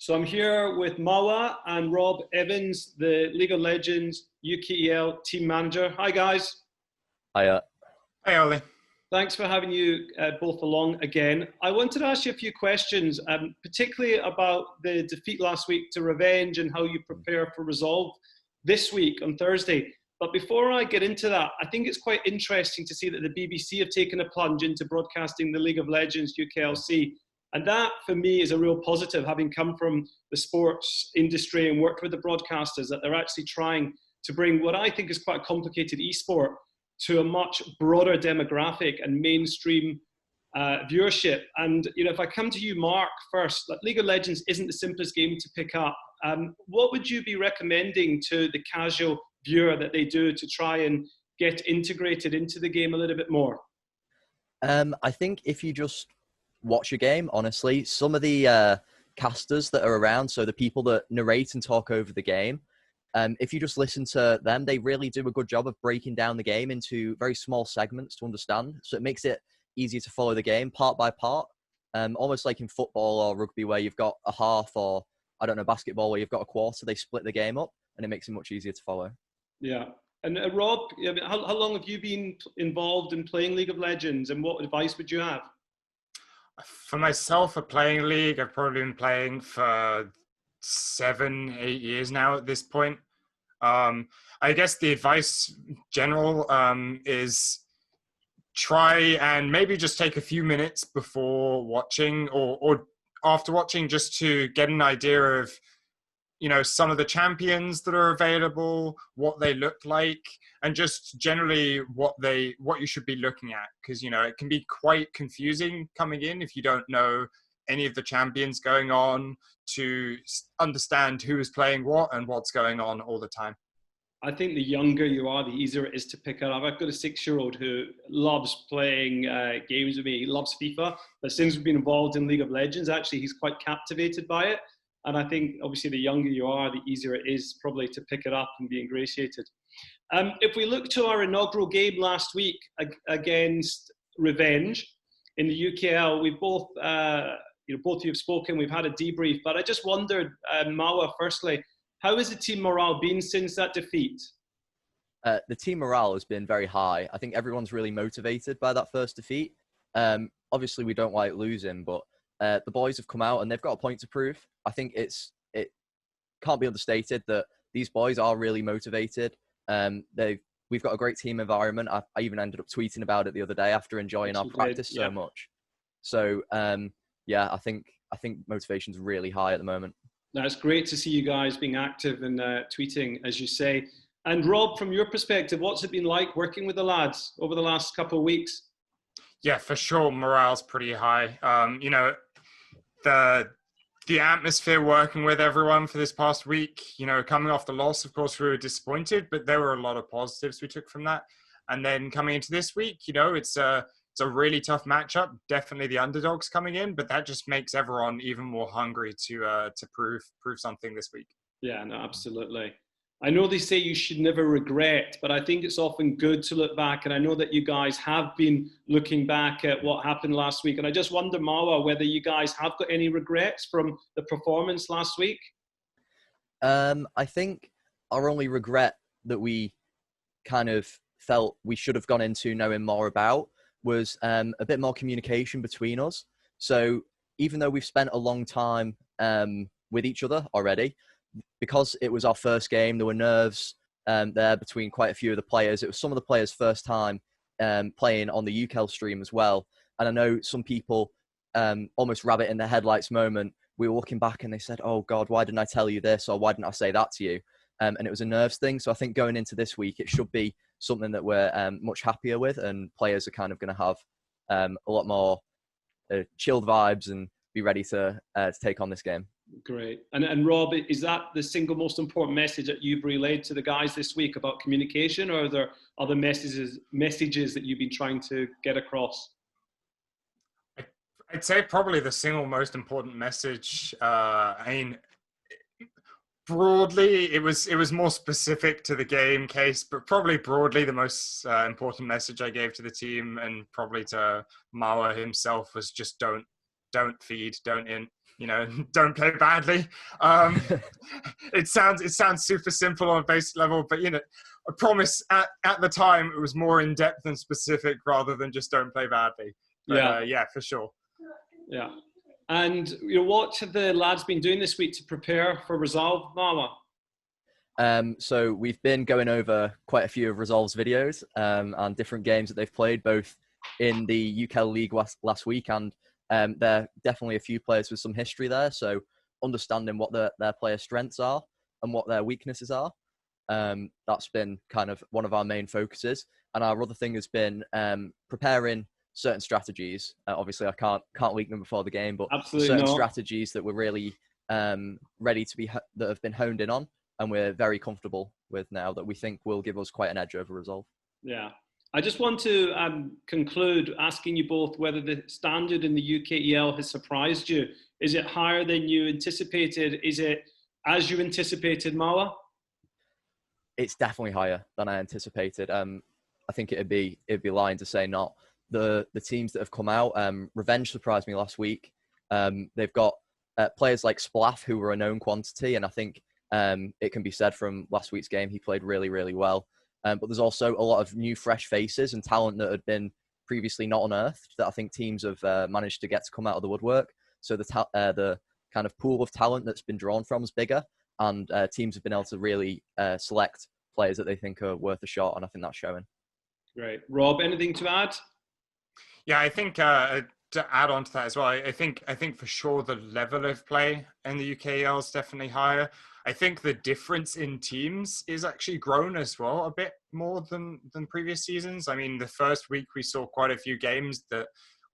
So I'm here with Mawa and Rob Evans, the League of Legends UKEL team manager. Hi guys. Hiya. Hey, Ollie. Thanks for having you both along again. I wanted to ask you a few questions, particularly about the defeat last week to Revenge and how you prepare for Resolve this week on Thursday. But before I get into that, I think it's quite interesting to see that the BBC have taken a plunge into broadcasting the League of Legends UKLC. And that, for me, is a real positive, having come from the sports industry and worked with the broadcasters, that they're actually trying to bring what I think is quite a complicated esport to a much broader demographic and mainstream viewership. And if I come to you, Mark, first, like, League of Legends isn't the simplest game to pick up. What would you be recommending to the casual viewer that they do to try and get integrated into the game a little bit more? I think if you just watch a game, honestly, some of the casters that are around, so the people that narrate and talk over the game, if you just listen to them, they really do a good job of breaking down the game into very small segments to understand. So it makes it easier to follow the game part by part, almost like in football or rugby where you've got a half, or I don't know, basketball where you've got a quarter. They split the game up and it makes it much easier to follow. Yeah. And Rob, I mean, how long have you been involved in playing League of Legends, and what advice would you have? For myself, for playing League, I've probably been playing for 7-8 years now at this point. I guess the advice general is try and maybe just take a few minutes before watching or after watching, just to get an idea of some of the champions that are available, what they look like, and just generally what you should be looking at. Because, it can be quite confusing coming in if you don't know any of the champions going on, to understand who is playing what and what's going on all the time. I think the younger you are, the easier it is to pick it up. I've got a 6-year-old who loves playing games with me. He loves FIFA, but since we've been involved in League of Legends, actually, he's quite captivated by it. And I think, obviously, the younger you are, the easier it is probably to pick it up and be ingratiated. If we look to our inaugural game last week against Revenge in the UKL, we both, both of you have spoken, we've had a debrief, but I just wondered, Mawa, firstly, how has the team morale been since that defeat? The team morale has been very high. I think everyone's really motivated by that first defeat. Obviously, we don't like losing, but the boys have come out and they've got a point to prove. I think it can't be understated that these boys are really motivated. We've got a great team environment. I even ended up tweeting about it the other day after enjoying our practice so much. So yeah, I think motivation's really high at the moment. Now, it's great to see you guys being active and tweeting, as you say. And Rob, from your perspective, what's it been like working with the lads over the last couple of weeks? Yeah, for sure, morale's pretty high. The atmosphere working with everyone for this past week, coming off the loss, of course, we were disappointed, but there were a lot of positives we took from that. And then coming into this week, it's a really tough matchup. Definitely the underdogs coming in, but that just makes everyone even more hungry to prove something this week. Yeah, no, absolutely. I know they say you should never regret, but I think it's often good to look back. And I know that you guys have been looking back at what happened last week. And I just wonder, Mawa, whether you guys have got any regrets from the performance last week? I think our only regret that we kind of felt we should have gone into knowing more about was a bit more communication between us. So even though we've spent a long time with each other already, because it was our first game, there were nerves there between quite a few of the players. It was some of the players' first time playing on the UKEL stream as well. And I know some people, almost rabbit in the headlights moment, we were looking back and they said, oh God, why didn't I tell you this? Or why didn't I say that to you? And it was a nerves thing. So I think going into this week, it should be something that we're much happier with, and players are kind of going to have a lot more chilled vibes and be ready to take on this game. Great. And Rob, is that the single most important message that you've relayed to the guys this week about communication, or are there other messages that you've been trying to get across? I'd say probably the single most important message. Broadly, it was more specific to the game case, but probably broadly the most important message I gave to the team and probably to Mawa himself was just don't don't feed, don't int, don't play badly. It sounds super simple on a basic level, but I promise at the time it was more in depth and specific rather than just don't play badly. But, yeah, for sure. Yeah. And what have the lads been doing this week to prepare for Resolve, Mawa? So we've been going over quite a few of Resolve's videos and different games that they've played, both in the UKEL League last week, and there are definitely a few players with some history there. So understanding what their player strengths are and what their weaknesses are, that's been kind of one of our main focuses. And our other thing has been preparing certain strategies. Obviously, I can't leak them before the game, but certain strategies that we're really ready to be that have been honed in on, and we're very comfortable with now, that we think will give us quite an edge over Resolve. Yeah. I just want to conclude asking you both whether the standard in the UKEL has surprised you. Is it higher than you anticipated? Is it as you anticipated, Mawa? It's definitely higher than I anticipated. I think it'd be lying to say not. The teams that have come out, Revenge surprised me last week. They've got players like Splaff, who were a known quantity, and I think it can be said from last week's game, he played really, really well. But there's also a lot of new, fresh faces and talent that had been previously not unearthed that I think teams have managed to get to come out of the woodwork. So the kind of pool of talent that's been drawn from is bigger, and teams have been able to really select players that they think are worth a shot, and I think that's showing. Great. Rob, anything to add? Yeah, I think to add on to that as well, I think for sure the level of play in the UKEL is definitely higher. I think the difference in teams is actually grown as well a bit more than previous seasons. I mean, the first week we saw quite a few games that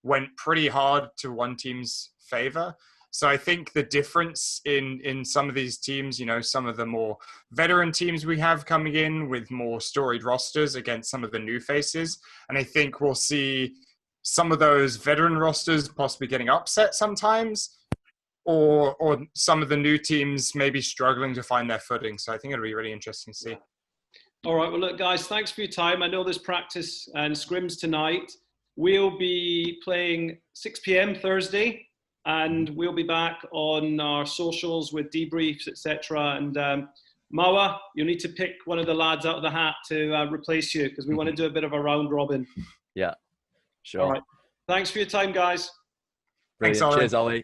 went pretty hard to one team's favor. So I think the difference in some of these teams, some of the more veteran teams we have coming in with more storied rosters against some of the new faces. And I think we'll see some of those veteran rosters possibly getting upset sometimes, or some of the new teams maybe struggling to find their footing. So I think it'll be really interesting to see. All right. Well, look, guys, thanks for your time. I know there's practice and scrims tonight. We'll be playing 6 p.m. Thursday, and we'll be back on our socials with debriefs, etc. And Mawa, you'll need to pick one of the lads out of the hat to replace you, because we want to do a bit of a round robin. Yeah, sure. All right. Thanks for your time, guys. Thanks, Cheers, Ollie.